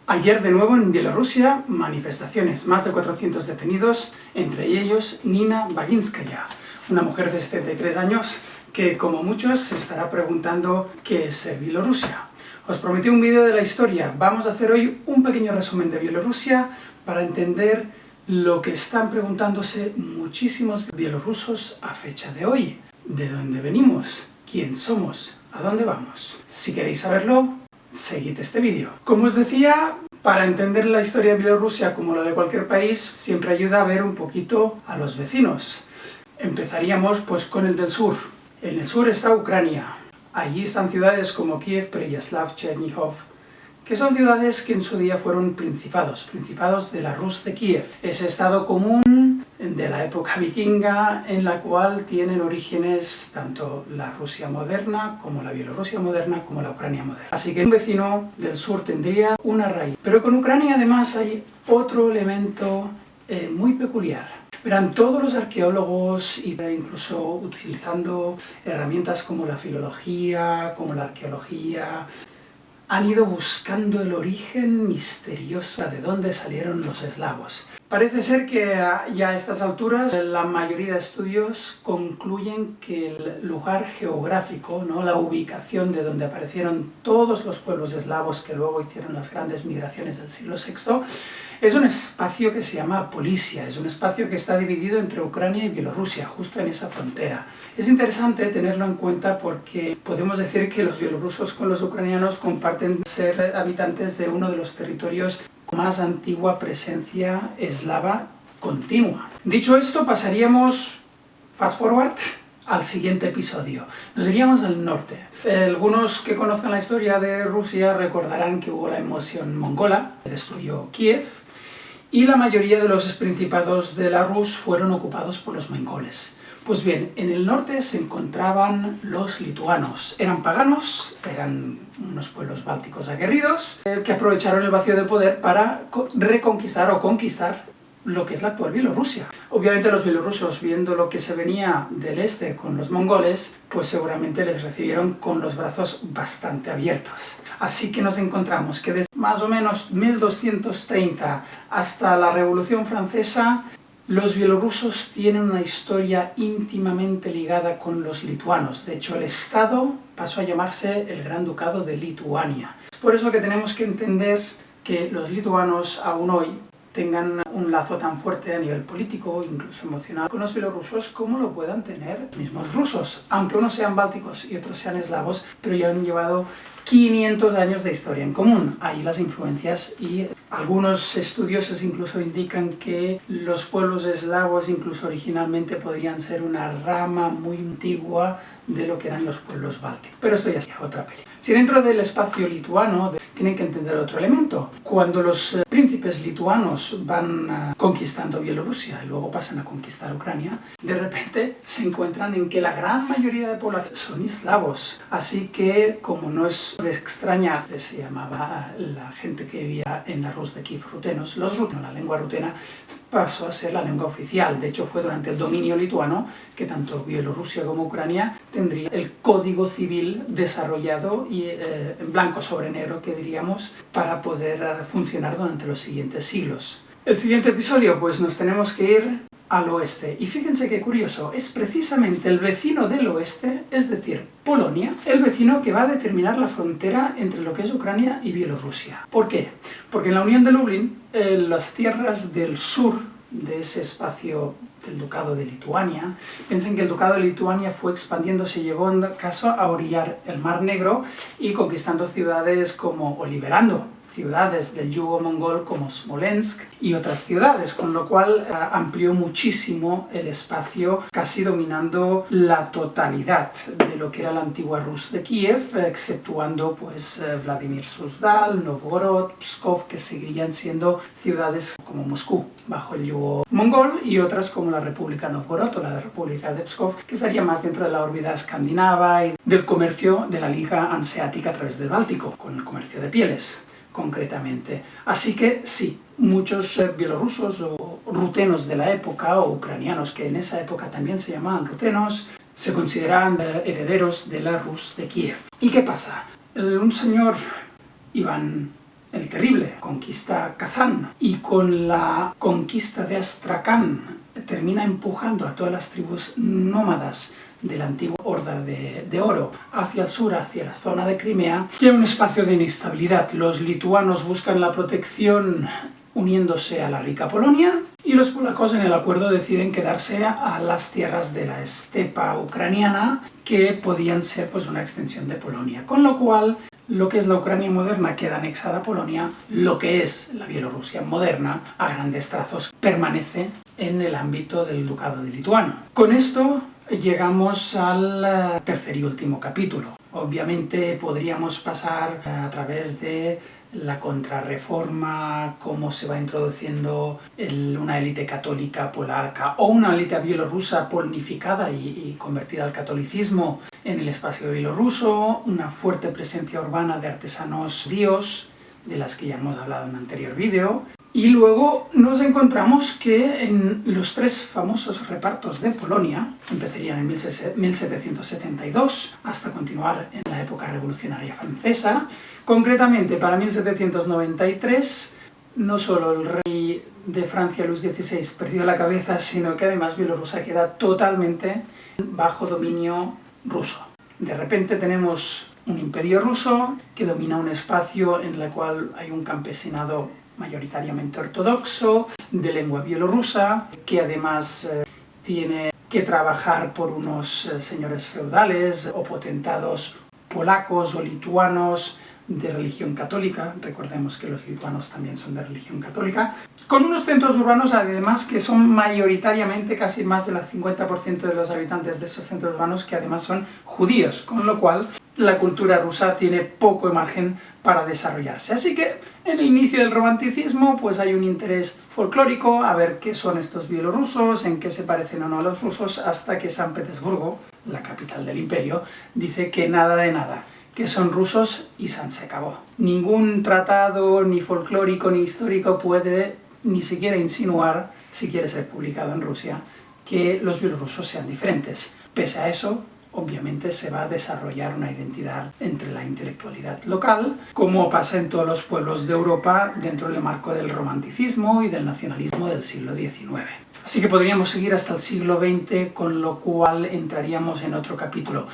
Ayer de nuevo en Bielorrusia, manifestaciones, más de 400 detenidos, entre ellos Nina Baginskaya, una mujer de 73 años que, como muchos, se estará preguntando qué es ser Bielorrusia. Os prometí un vídeo de la historia, vamos a hacer hoy un pequeño resumen de Bielorrusia para entender lo que están preguntándose muchísimos bielorrusos a fecha de hoy. ¿De dónde venimos? ¿Quién somos? ¿A dónde vamos? Si queréis saberlo, seguid este vídeo. Como os decía, para entender la historia de Bielorrusia como la de cualquier país, siempre ayuda a ver un poquito a los vecinos. Empezaríamos pues con el del sur. En el sur está Ucrania. Allí están ciudades como Kiev, Pereyaslav, Cherníhiv, que son ciudades que en su día fueron principados de la Rus de Kiev, ese estado común de la época vikinga en la cual tienen orígenes tanto la Rusia moderna, como la Bielorrusia moderna, como la Ucrania moderna. Así que un vecino del sur tendría una raíz. Pero con Ucrania además hay otro elemento muy peculiar. Verán, todos los arqueólogos, incluso utilizando herramientas como la filología, como la arqueología, han ido buscando el origen misterioso de dónde salieron los eslavos. Parece ser que ya a estas alturas la mayoría de estudios concluyen que el lugar geográfico, ¿no?, la ubicación de donde aparecieron todos los pueblos eslavos que luego hicieron las grandes migraciones del siglo VI, es un espacio que se llama Polisia, es un espacio que está dividido entre Ucrania y Bielorrusia, justo en esa frontera. Es interesante tenerlo en cuenta porque podemos decir que los bielorrusos con los ucranianos comparten ser habitantes de uno de los territorios con más antigua presencia eslava continua. Dicho esto, pasaríamos, fast forward, al siguiente episodio. Nos iríamos al norte. Algunos que conozcan la historia de Rusia recordarán que hubo la invasión mongola, se destruyó Kiev, y la mayoría de los principados de la Rus fueron ocupados por los mongoles. Pues bien, en el norte se encontraban los lituanos. Eran paganos, eran unos pueblos bálticos aguerridos, que aprovecharon el vacío de poder para reconquistar o conquistar lo que es la actual Bielorrusia. Obviamente los bielorrusos, viendo lo que se venía del este con los mongoles, pues seguramente les recibieron con los brazos bastante abiertos. Así que nos encontramos que desde más o menos 1230 hasta la Revolución Francesa, los bielorrusos tienen una historia íntimamente ligada con los lituanos. De hecho, el estado pasó a llamarse el Gran Ducado de Lituania. Es por eso que tenemos que entender que los lituanos aún hoy tengan un lazo tan fuerte a nivel político, incluso emocional, con los bielorrusos como lo puedan tener los mismos rusos, aunque unos sean bálticos y otros sean eslavos, pero ya han llevado 500 años de historia en común. Ahí las influencias, y algunos estudiosos incluso indican que los pueblos eslavos incluso originalmente podrían ser una rama muy antigua de lo que eran los pueblos bálticos. Pero esto ya es otra peli. Si dentro del espacio lituano tienen que entender otro elemento, cuando los príncipes lituanos van conquistando Bielorrusia y luego pasan a conquistar Ucrania, de repente se encuentran en que la gran mayoría de población son eslavos. Así que, como no es de extrañar, se llamaba la gente que vivía en la Rus de Kiev rutenos, los rutenos, la lengua rutena pasó a ser la lengua oficial. De hecho, fue durante el dominio lituano que tanto Bielorrusia como Ucrania tendría el código civil desarrollado y en blanco sobre negro, que diríamos, para poder funcionar durante los siguientes siglos. El siguiente episodio, pues nos tenemos que ir al oeste. Y fíjense qué curioso, es precisamente el vecino del oeste, es decir, Polonia, el vecino que va a determinar la frontera entre lo que es Ucrania y Bielorrusia. ¿Por qué? Porque en la Unión de Lublin, las tierras del sur de ese espacio del Ducado de Lituania, piensen que el Ducado de Lituania fue expandiéndose, llegó en caso a orillar el Mar Negro y conquistando ciudades como, o liberando ciudades del yugo mongol como Smolensk y otras ciudades, con lo cual amplió muchísimo el espacio, casi dominando la totalidad de lo que era la antigua Rus de Kiev, exceptuando pues Vladimir Suzdal, Novgorod, Pskov, que seguirían siendo ciudades como Moscú bajo el yugo mongol, y otras como la República Novgorod o la República de Pskov, que estaría más dentro de la órbita escandinava y del comercio de la Liga Hanseática a través del Báltico, con el comercio de pieles concretamente. Así que sí, muchos bielorrusos o rutenos de la época, o ucranianos que en esa época también se llamaban rutenos, se consideraban herederos de la Rus de Kiev. ¿Y qué pasa? Un señor, Iván el Terrible conquista Kazán y con la conquista de Astracán termina empujando a todas las tribus nómadas de la antigua Horda de Oro hacia el sur, hacia la zona de Crimea, tiene un espacio de inestabilidad. Los lituanos buscan la protección uniéndose a la rica Polonia y los polacos en el acuerdo deciden quedarse a las tierras de la estepa ucraniana que podían ser pues una extensión de Polonia, con lo cual lo que es la Ucrania moderna queda anexada a Polonia, lo que es la Bielorrusia moderna a grandes trazos permanece en el ámbito del ducado de Lituano. Con esto llegamos al tercer y último capítulo. Obviamente podríamos pasar a través de la contrarreforma, cómo se va introduciendo una élite católica polaca o una élite bielorrusa polnificada y convertida al catolicismo en el espacio bielorruso, una fuerte presencia urbana de artesanos judíos, de las que ya hemos hablado en un anterior vídeo. Y luego nos encontramos que en los tres famosos repartos de Polonia, empezarían en 1772 hasta continuar en la época revolucionaria francesa, concretamente para 1793, no solo el rey de Francia, Luis XVI, perdió la cabeza, sino que además Bielorrusia queda totalmente bajo dominio ruso. De repente tenemos un imperio ruso que domina un espacio en el cual hay un campesinado mayoritariamente ortodoxo, de lengua bielorrusa, que además tiene que trabajar por unos señores feudales o potentados polacos o lituanos de religión católica. Recordemos que los lituanos también son de religión católica, con unos centros urbanos además que son mayoritariamente, casi más del 50% de los habitantes de estos centros urbanos que además son judíos, con lo cual la cultura rusa tiene poco margen para desarrollarse. Así que en el inicio del romanticismo pues hay un interés folclórico a ver qué son estos bielorrusos, en qué se parecen o no a los rusos, hasta que San Petersburgo, la capital del imperio, dice que nada de nada, que son rusos y se acabó. Ningún tratado, ni folclórico, ni histórico puede ni siquiera insinuar, si quiere ser publicado en Rusia, que los bielorrusos sean diferentes. Pese a eso, obviamente se va a desarrollar una identidad entre la intelectualidad local, como pasa en todos los pueblos de Europa dentro del marco del romanticismo y del nacionalismo del siglo XIX. Así que podríamos seguir hasta el siglo XX, con lo cual entraríamos en otro capítulo.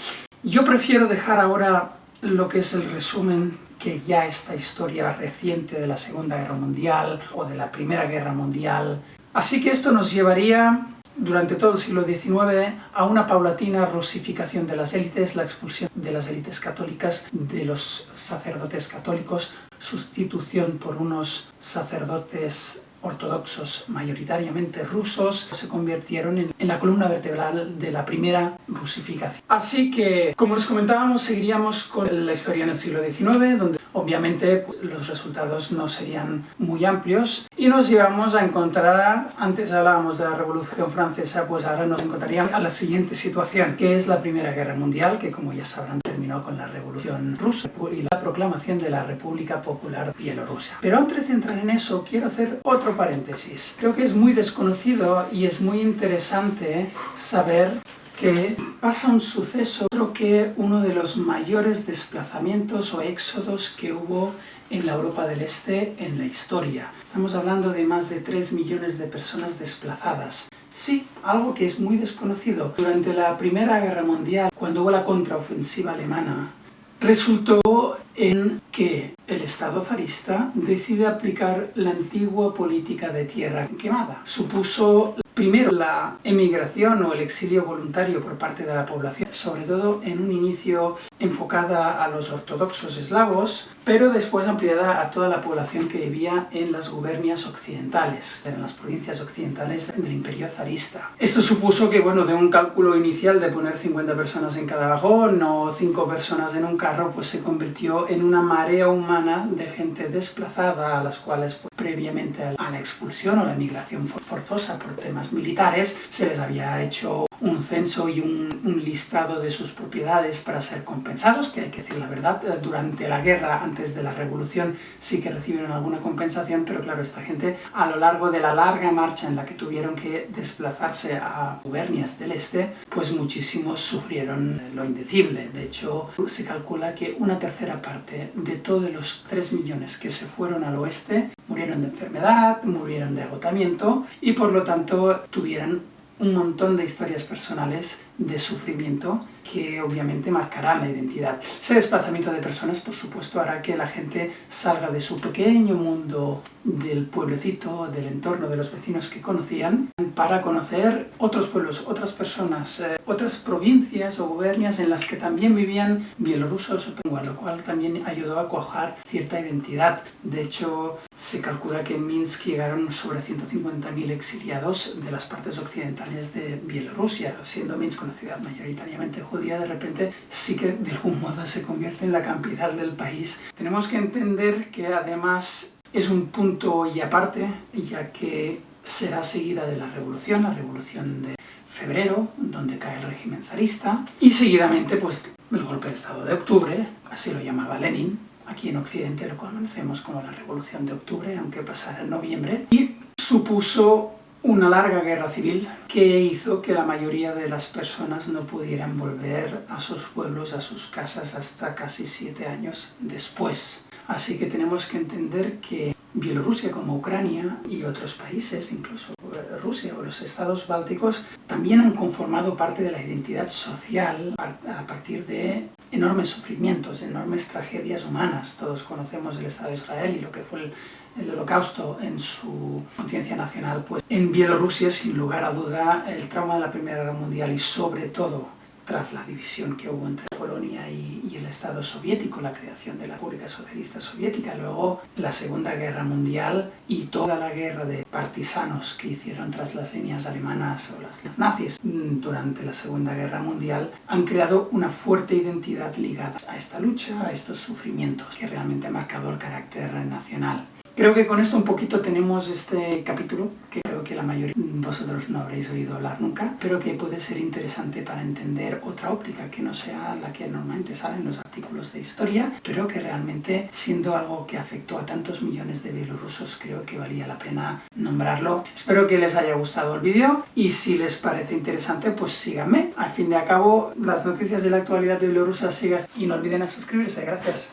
Yo prefiero dejar ahora lo que es el resumen, que ya esta historia reciente de la Segunda Guerra Mundial o de la Primera Guerra Mundial. Así que esto nos llevaría durante todo el siglo XIX a una paulatina rusificación de las élites, la expulsión de las élites católicas, de los sacerdotes católicos, sustitución por unos sacerdotes ortodoxos mayoritariamente rusos, se convirtieron en la columna vertebral de la primera rusificación. Así que, como les comentábamos, seguiríamos con la historia en el siglo XIX, donde obviamente pues, los resultados no serían muy amplios, y nos íbamos a encontrar, antes hablábamos de la Revolución Francesa, pues ahora nos encontraríamos a la siguiente situación, que es la Primera Guerra Mundial, que como ya sabrán terminó con la Revolución Rusa y la proclamación de la República Popular Bielorrusia. Pero antes de entrar en eso, quiero hacer otro paréntesis. Creo que es muy desconocido y es muy interesante saber que pasa un suceso, creo que uno de los mayores desplazamientos o éxodos que hubo en la Europa del Este en la historia. Estamos hablando de más de 3 millones de personas desplazadas. Sí, algo que es muy desconocido. Durante la Primera Guerra Mundial, cuando hubo la contraofensiva alemana, resultó en que el Estado zarista decide aplicar la antigua política de tierra quemada. Supuso primero la emigración o el exilio voluntario por parte de la población, sobre todo en un inicio enfocada a los ortodoxos eslavos, pero después ampliada a toda la población que vivía en las gubernias occidentales, en las provincias occidentales del Imperio zarista. Esto supuso que, bueno, de un cálculo inicial de poner 50 personas en cada vagón o 5 personas en un carro, pues se convirtió en una marea humana de gente desplazada, a las cuales pues, previamente a la expulsión o la emigración forzosa por temas militares se les había hecho un censo y un listado de sus propiedades para ser compensados, que hay que decir la verdad, durante la guerra, antes de la revolución, sí que recibieron alguna compensación, pero claro, esta gente, a lo largo de la larga marcha en la que tuvieron que desplazarse a gubernias del este, pues muchísimos sufrieron lo indecible. De hecho, se calcula que una tercera parte de todos los 3 millones que se fueron al oeste murieron de enfermedad, murieron de agotamiento y por lo tanto tuvieron un montón de historias personales de sufrimiento que obviamente marcarán la identidad. Ese desplazamiento de personas, por supuesto, hará que la gente salga de su pequeño mundo del pueblecito, del entorno de los vecinos que conocían, para conocer otros pueblos, otras personas, otras provincias o gubernias en las que también vivían bielorrusos, lo cual también ayudó a cuajar cierta identidad. De hecho, se calcula que en Minsk llegaron sobre 150.000 exiliados de las partes occidentales de Bielorrusia, siendo Minsk una ciudad mayoritariamente judía, de repente sí que de algún modo se convierte en la capital del país. Tenemos que entender que además es un punto y aparte, ya que será seguida de la revolución de febrero, donde cae el régimen zarista, y seguidamente pues el golpe de Estado de octubre, así lo llamaba Lenin. Aquí en Occidente lo conocemos como la Revolución de Octubre, aunque pasara en noviembre, y supuso una larga guerra civil que hizo que la mayoría de las personas no pudieran volver a sus pueblos, a sus casas, hasta casi 7 años después. Así que tenemos que entender que Bielorrusia, como Ucrania y otros países, incluso Rusia o los estados bálticos, también han conformado parte de la identidad social a partir de enormes sufrimientos, enormes tragedias humanas. Todos conocemos el Estado de Israel y lo que fue el Holocausto en su conciencia nacional. Pues en Bielorrusia, sin lugar a duda, el trauma de la Primera Guerra Mundial y sobre todo tras la división que hubo entre Polonia y el Estado soviético, la creación de la República Socialista Soviética, luego la Segunda Guerra Mundial y toda la guerra de partisanos que hicieron tras las líneas alemanas o las nazis durante la Segunda Guerra Mundial, han creado una fuerte identidad ligada a esta lucha, a estos sufrimientos, que realmente ha marcado el carácter nacional. Creo que con esto un poquito tenemos este capítulo, que creo que la mayoría de vosotros no habréis oído hablar nunca, pero que puede ser interesante para entender otra óptica, que no sea la que normalmente sale en los artículos de historia, pero que realmente, siendo algo que afectó a tantos millones de bielorrusos, creo que valía la pena nombrarlo. Espero que les haya gustado el vídeo y si les parece interesante, pues síganme. Al fin y al cabo, las noticias de la actualidad de Bielorrusia sigan y no olviden a suscribirse. Gracias.